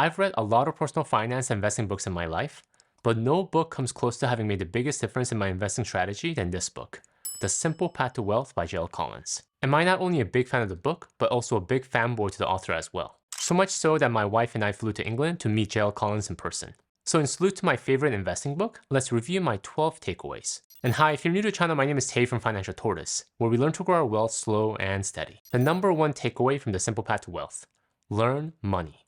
I've read a lot of personal finance and investing books in my life, but no book comes close to having made the biggest difference in my investing strategy than this book, The Simple Path to Wealth by J.L. Collins. Am I not only a big fan of the book, but also a big fanboy to the author as well? So much so that my wife and I flew to England to meet J.L. Collins in person. So in salute to my favorite investing book, let's review my 12 takeaways. And hi, if you're new to the channel, my name is Tay from Financial Tortoise, where we learn to grow our wealth slow and steady. The number one takeaway from The Simple Path to Wealth: learn money.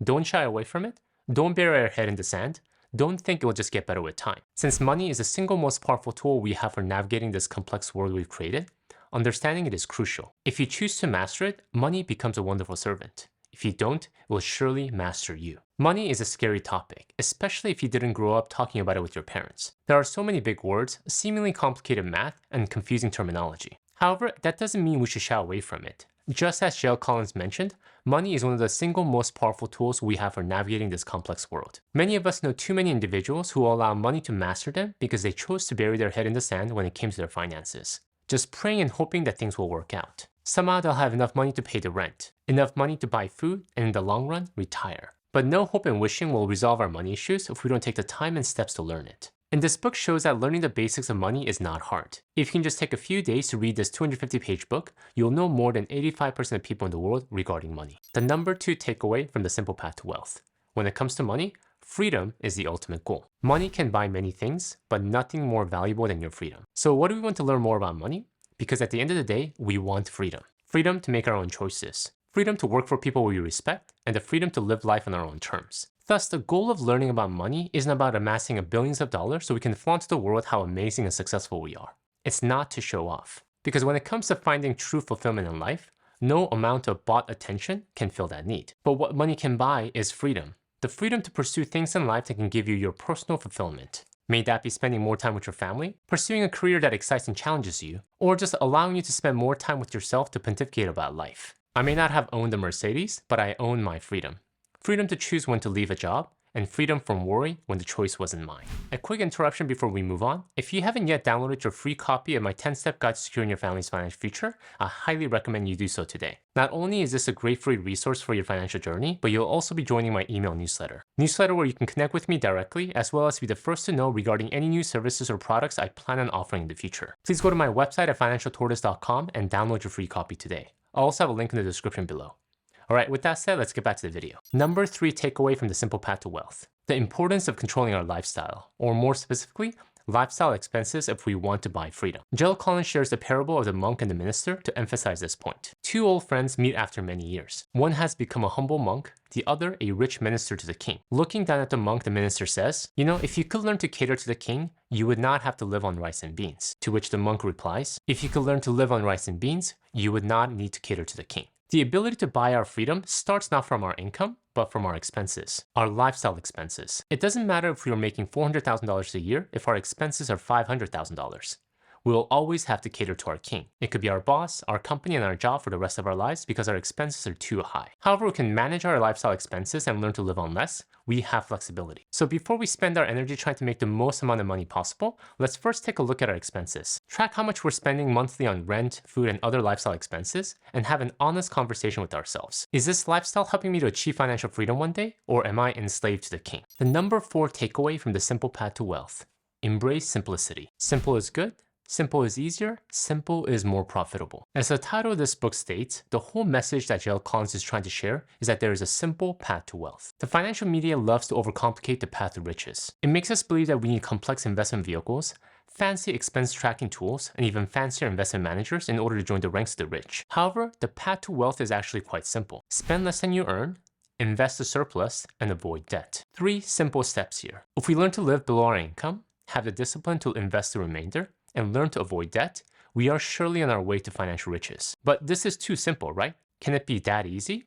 Don't shy away from it. Don't bury your head in the sand. Don't think it will just get better with time. Since money is the single most powerful tool we have for navigating this complex world we've created, understanding it is crucial. If you choose to master it, money becomes a wonderful servant. If you don't, it will surely master you. Money is a scary topic, especially if you didn't grow up talking about it with your parents. There are so many big words, seemingly complicated math, and confusing terminology. However, that doesn't mean we should shy away from it. Just as J.L. Collins mentioned, money is one of the single most powerful tools we have for navigating this complex world. Many of us know too many individuals who allow money to master them because they chose to bury their head in the sand when it came to their finances, just praying and hoping that things will work out. Somehow they'll have enough money to pay the rent, enough money to buy food, and in the long run, retire. But no hope and wishing will resolve our money issues if we don't take the time and steps to learn it. And this book shows that learning the basics of money is not hard. If you can just take a few days to read this 250-page book, you'll know more than 85% of people in the world regarding money. The number two takeaway from The Simple Path to Wealth: when it comes to money, freedom is the ultimate goal. Money can buy many things, but nothing more valuable than your freedom. So what do we want to learn more about money? Because at the end of the day, we want freedom. Freedom to make our own choices. Freedom to work for people we respect, and the freedom to live life on our own terms. Thus, the goal of learning about money isn't about amassing billions of dollars so we can flaunt to the world how amazing and successful we are. It's not to show off. Because when it comes to finding true fulfillment in life, no amount of bought attention can fill that need. But what money can buy is freedom. The freedom to pursue things in life that can give you your personal fulfillment. May that be spending more time with your family, pursuing a career that excites and challenges you, or just allowing you to spend more time with yourself to pontificate about life. I may not have owned a Mercedes, but I own my freedom. Freedom to choose when to leave a job, and freedom from worry when the choice wasn't mine. A quick interruption before we move on. If you haven't yet downloaded your free copy of my 10-step guide to securing your family's financial future, I highly recommend you do so today. Not only is this a great free resource for your financial journey, but you'll also be joining my email newsletter. Newsletter where you can connect with me directly, as well as be the first to know regarding any new services or products I plan on offering in the future. Please go to my website at financialtortoise.com and download your free copy today. I'll also have a link in the description below. Alright, with that said, let's get back to the video. Number three takeaway from The Simple Path to Wealth: the importance of controlling our lifestyle, or more specifically, lifestyle expenses if we want to buy freedom. J.L. Collins shares the parable of the monk and the minister to emphasize this point. Two old friends meet after many years. One has become a humble monk, the other a rich minister to the king. Looking down at the monk, the minister says, "You know, if you could learn to cater to the king, you would not have to live on rice and beans." To which the monk replies, "If you could learn to live on rice and beans, you would not need to cater to the king." The ability to buy our freedom starts not from our income, but from our expenses, our lifestyle expenses. It doesn't matter if we are making $400,000 a year if our expenses are $500,000. We will always have to cater to our king. It could be our boss, our company, and our job for the rest of our lives because our expenses are too high. However, we can manage our lifestyle expenses and learn to live on less. We have flexibility. So before we spend our energy trying to make the most amount of money possible, let's first take a look at our expenses. Track how much we're spending monthly on rent, food, and other lifestyle expenses, and have an honest conversation with ourselves. Is this lifestyle helping me to achieve financial freedom one day, or am I enslaved to the king? The number four takeaway from The Simple Path to Wealth: embrace simplicity. Simple is good. Simple is easier, simple is more profitable. As the title of this book states, the whole message that J.L. Collins is trying to share is that there is a simple path to wealth. The financial media loves to overcomplicate the path to riches. It makes us believe that we need complex investment vehicles, fancy expense tracking tools, and even fancier investment managers in order to join the ranks of the rich. However, the path to wealth is actually quite simple. Spend less than you earn, invest a surplus, and avoid debt. 3 simple steps here. If we learn to live below our income, have the discipline to invest the remainder, and learn to avoid debt, we are surely on our way to financial riches. But this is too simple, right? Can it be that easy?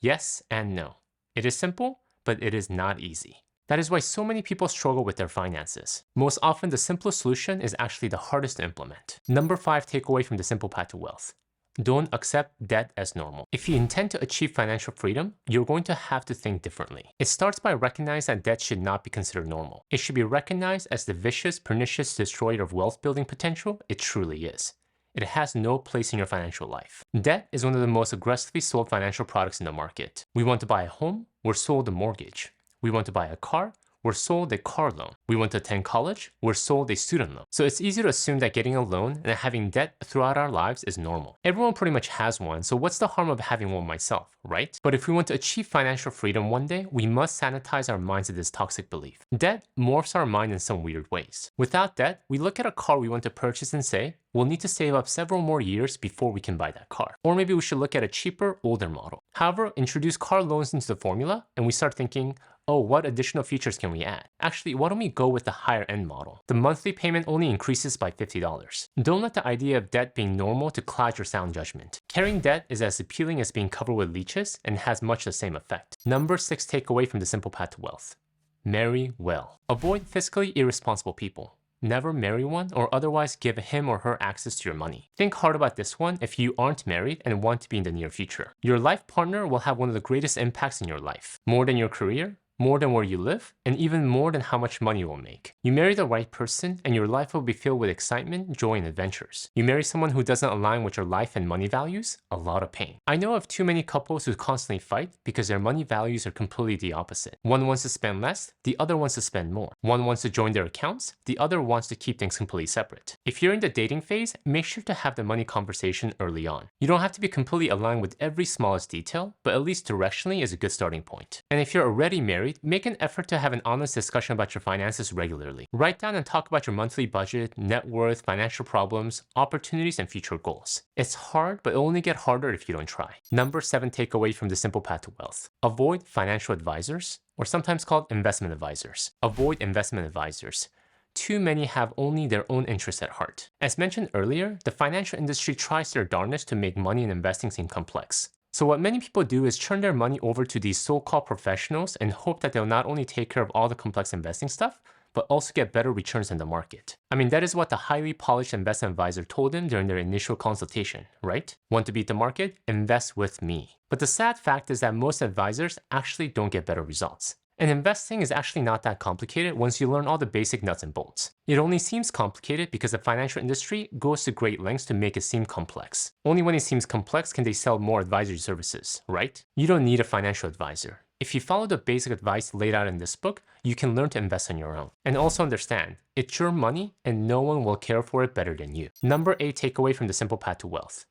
Yes and no. It is simple, but it is not easy. That is why so many people struggle with their finances. Most often, the simplest solution is actually the hardest to implement. Number 5 takeaway from The Simple Path to Wealth: don't accept debt as normal. If you intend to achieve financial freedom, you're going to have to think differently. It starts by recognizing that debt should not be considered normal. It should be recognized as the vicious, pernicious destroyer of wealth building potential it truly is. It has no place in your financial life. Debt is one of the most aggressively sold financial products in the market. We want to buy a home, we're sold a mortgage. We want to buy a car, we're sold a car loan. We want to attend college, we're sold a student loan. So it's easy to assume that getting a loan and having debt throughout our lives is normal. Everyone pretty much has one, so what's the harm of having one myself, right? But if we want to achieve financial freedom one day, we must sanitize our minds of this toxic belief. Debt morphs our mind in some weird ways. Without debt, we look at a car we want to purchase and say, we'll need to save up several more years before we can buy that car. Or maybe we should look at a cheaper, older model. However, introduce car loans into the formula, and we start thinking, oh, what additional features can we add? Actually, why don't we go with the higher end model? The monthly payment only increases by $50. Don't let the idea of debt being normal to cloud your sound judgment. Carrying debt is as appealing as being covered with leeches and has much the same effect. Number 6 takeaway from the simple path to wealth. Marry well. Avoid fiscally irresponsible people. Never marry one or otherwise give him or her access to your money. Think hard about this one if you aren't married and want to be in the near future. Your life partner will have one of the greatest impacts in your life. More than your career, more than where you live, and even more than how much money you will make. You marry the right person and your life will be filled with excitement, joy, and adventures. You marry someone who doesn't align with your life and money values, a lot of pain. I know of too many couples who constantly fight because their money values are completely the opposite. One wants to spend less, the other wants to spend more. One wants to join their accounts, the other wants to keep things completely separate. If you're in the dating phase, make sure to have the money conversation early on. You don't have to be completely aligned with every smallest detail, but at least directionally is a good starting point. And if you're already married, make an effort to have an honest discussion about your finances regularly. Write down and talk about your monthly budget, net worth, financial problems, opportunities, and future goals. It's hard, but it'll only get harder if you don't try. Number 7 takeaway from the simple path to wealth. Avoid financial advisors, or sometimes called investment advisors. Avoid investment advisors. Too many have only their own interests at heart. As mentioned earlier, the financial industry tries their darnest to make money and investing seem complex. So what many people do is turn their money over to these so-called professionals and hope that they'll not only take care of all the complex investing stuff, but also get better returns in the market. I mean, that is what the highly polished investment advisor told them during their initial consultation, right? Want to beat the market? Invest with me. But the sad fact is that most advisors actually don't get better results. And investing is actually not that complicated once you learn all the basic nuts and bolts. It only seems complicated because the financial industry goes to great lengths to make it seem complex. Only when it seems complex can they sell more advisory services, right? You don't need a financial advisor. If you follow the basic advice laid out in this book, you can learn to invest on your own. And also understand, it's your money and no one will care for it better than you. Number 8 takeaway from the simple path to wealth.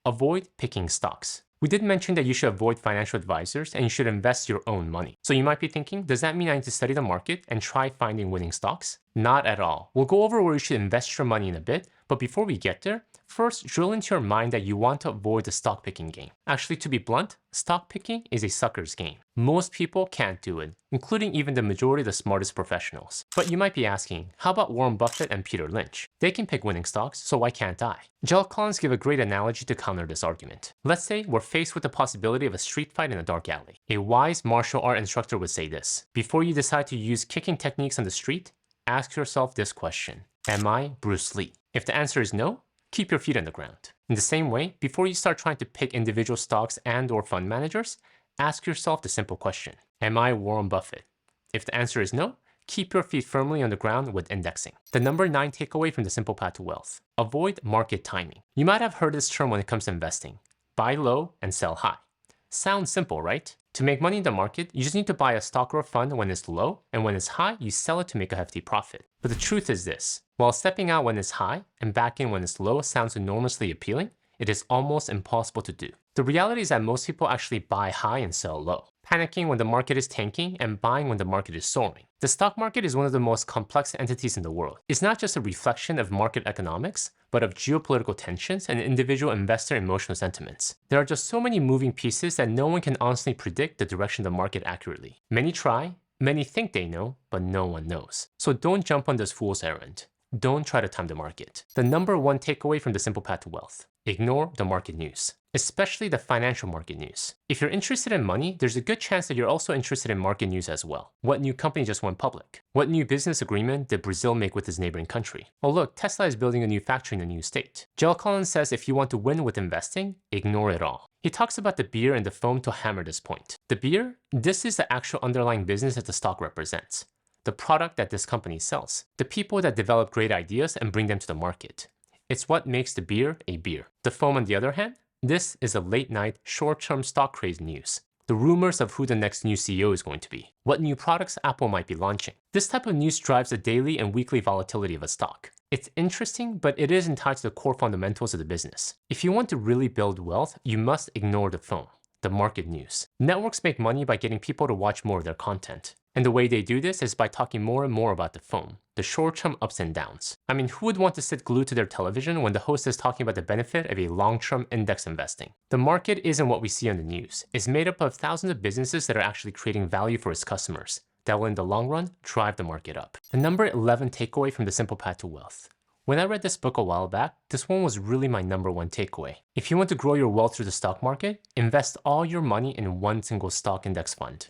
Avoid picking stocks. We did mention that you should avoid financial advisors and you should invest your own money. So you might be thinking, does that mean I need to study the market and try finding winning stocks? Not at all. We'll go over where you should invest your money in a bit, but before we get there, first drill into your mind that you want to avoid the stock picking game. Actually, to be blunt, stock picking is a sucker's game. Most people can't do it, including even the majority of the smartest professionals. But you might be asking, how about Warren Buffett and Peter Lynch? They can pick winning stocks, so why can't I? Joel Collins give a great analogy to counter this argument. Let's say we're faced with the possibility of a street fight in a dark alley. A wise martial art instructor would say this: before you decide to use kicking techniques on the street, ask yourself this question: am I Bruce Lee? If the answer is no, keep your feet on the ground. In the same way, before you start trying to pick individual stocks and/or fund managers, ask yourself the simple question: am I Warren Buffett? If the answer is no, keep your feet firmly on the ground with indexing. The number 9 takeaway from the simple path to wealth. Avoid market timing. You might have heard this term when it comes to investing: buy low and sell high. Sounds simple, right? To make money in the market, you just need to buy a stock or a fund when it's low, and when it's high, you sell it to make a hefty profit. But the truth is this: while stepping out when it's high and back in when it's low sounds enormously appealing, it is almost impossible to do. The reality is that most people actually buy high and sell low, panicking when the market is tanking and buying when the market is soaring. The stock market is one of the most complex entities in the world. It's not just a reflection of market economics, but of geopolitical tensions and individual investor emotional sentiments. There are just so many moving pieces that no one can honestly predict the direction of the market accurately. Many try, many think they know, but no one knows. So don't jump on this fool's errand. Don't try to time the market. The number 1 takeaway from the simple path to wealth. Ignore the market news, especially the financial market news. If you're interested in money, there's a good chance that you're also interested in market news as well. What new company just went public? What new business agreement did Brazil make with its neighboring country? Oh look, Tesla is building a new factory in a new state. Joel Collins says if you want to win with investing, ignore it all. He talks about the beer and the foam to hammer this point. The beer, this is the actual underlying business that the stock represents. The product that this company sells. The people that develop great ideas and bring them to the market. It's what makes the beer a beer. The foam, on the other hand, this is a late night, short-term stock craze news. the rumors of who the next new CEO is going to be, what new products Apple might be launching. This type of news drives the daily and weekly volatility of a stock. It's interesting, but it isn't tied to the core fundamentals of the business. If you want to really build wealth, you must ignore the phone, the market news. Networks make money by getting people to watch more of their content. And the way they do this is by talking more and more about the phone, the short-term ups and downs. I mean, who would want to sit glued to their television when the host is talking about the benefit of a long-term index investing? The market isn't what we see on the news. It's made up of thousands of businesses that are actually creating value for its customers that will in the long run drive the market up. The number 11 takeaway from The Simple Path to Wealth. When I read this book a while back, this one was really my number one takeaway. If you want to grow your wealth through the stock market, invest all your money in one single stock index fund.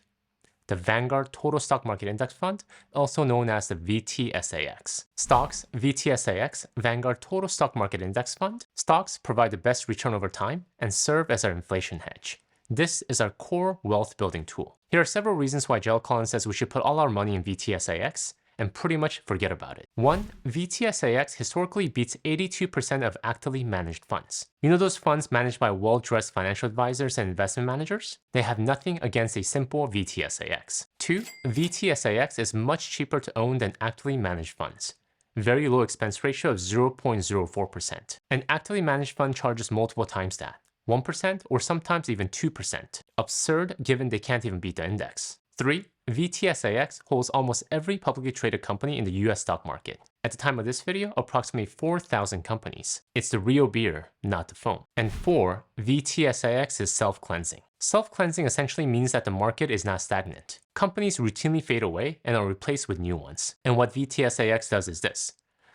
The Vanguard Total Stock Market Index Fund, also known as the VTSAX. Stocks, VTSAX, Vanguard Total Stock Market Index Fund. Stocks provide the best return over time and serve as our inflation hedge. This is our core wealth building tool. Here are several reasons why Gerald Collins says we should put all our money in VTSAX and pretty much forget about it. 1. VTSAX historically beats 82% of actively managed funds. You know those funds managed by well-dressed financial advisors and investment managers? They have nothing against a simple VTSAX. 2. VTSAX is much cheaper to own than actively managed funds. Very low expense ratio of 0.04%. An actively managed fund charges multiple times that, 1% or sometimes even 2%. Absurd given they can't even beat the index. 3. VTSAX holds almost every publicly traded company in the US stock market. At the time of this video, approximately 4,000 companies. It's the real beer, not the foam. And 4. VTSAX is self-cleansing. Self-cleansing essentially means that the market is not stagnant. Companies routinely fade away and are replaced with new ones. And what VTSAX does is this.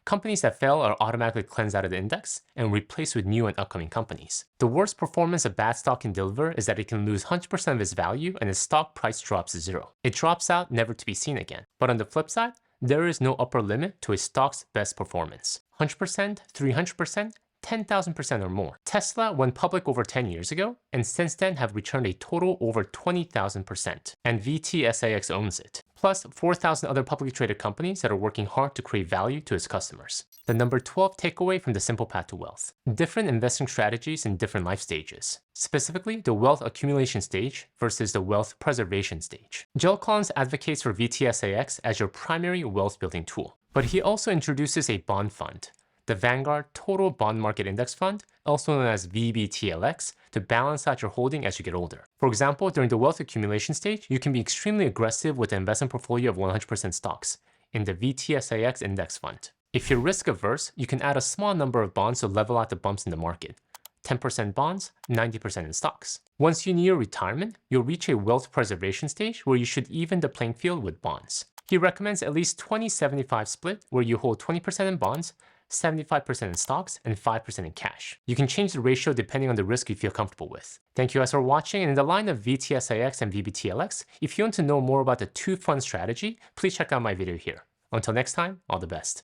Companies that fail are automatically cleansed out of the index and replaced with new and upcoming companies. The worst performance a bad stock can deliver is that it can lose 100% of its value and its stock price drops to zero. It drops out, never to be seen again. But on the flip side, there is no upper limit to a stock's best performance. 100%, 300%, 10,000% or more. Tesla went public over 10 years ago, and since then have returned a total over 20,000%, and VTSAX owns it. Plus 4,000 other publicly traded companies that are working hard to create value to its customers. The number 12 takeaway from The Simple Path to Wealth. Different investing strategies in different life stages. Specifically, the wealth accumulation stage versus the wealth preservation stage. Gerald Collins advocates for VTSAX as your primary wealth building tool, but he also introduces a bond fund, the Vanguard Total Bond Market Index Fund, also known as VBTLX, to balance out your holding as you get older. For example, during the wealth accumulation stage, you can be extremely aggressive with an investment portfolio of 100% stocks in the VTSAX Index Fund. If you're risk averse, you can add a small number of bonds to level out the bumps in the market. 10% bonds, 90% in stocks. Once you near retirement, you'll reach a wealth preservation stage where you should even the playing field with bonds. He recommends at least 20-75 split where you hold 20% in bonds, 75% in stocks, and 5% in cash. You can change the ratio depending on the risk you feel comfortable with. Thank you guys for watching, and in the line of VTSAX and VBTLX, if you want to know more about the two-fund strategy, please check out my video here. Until next time, all the best.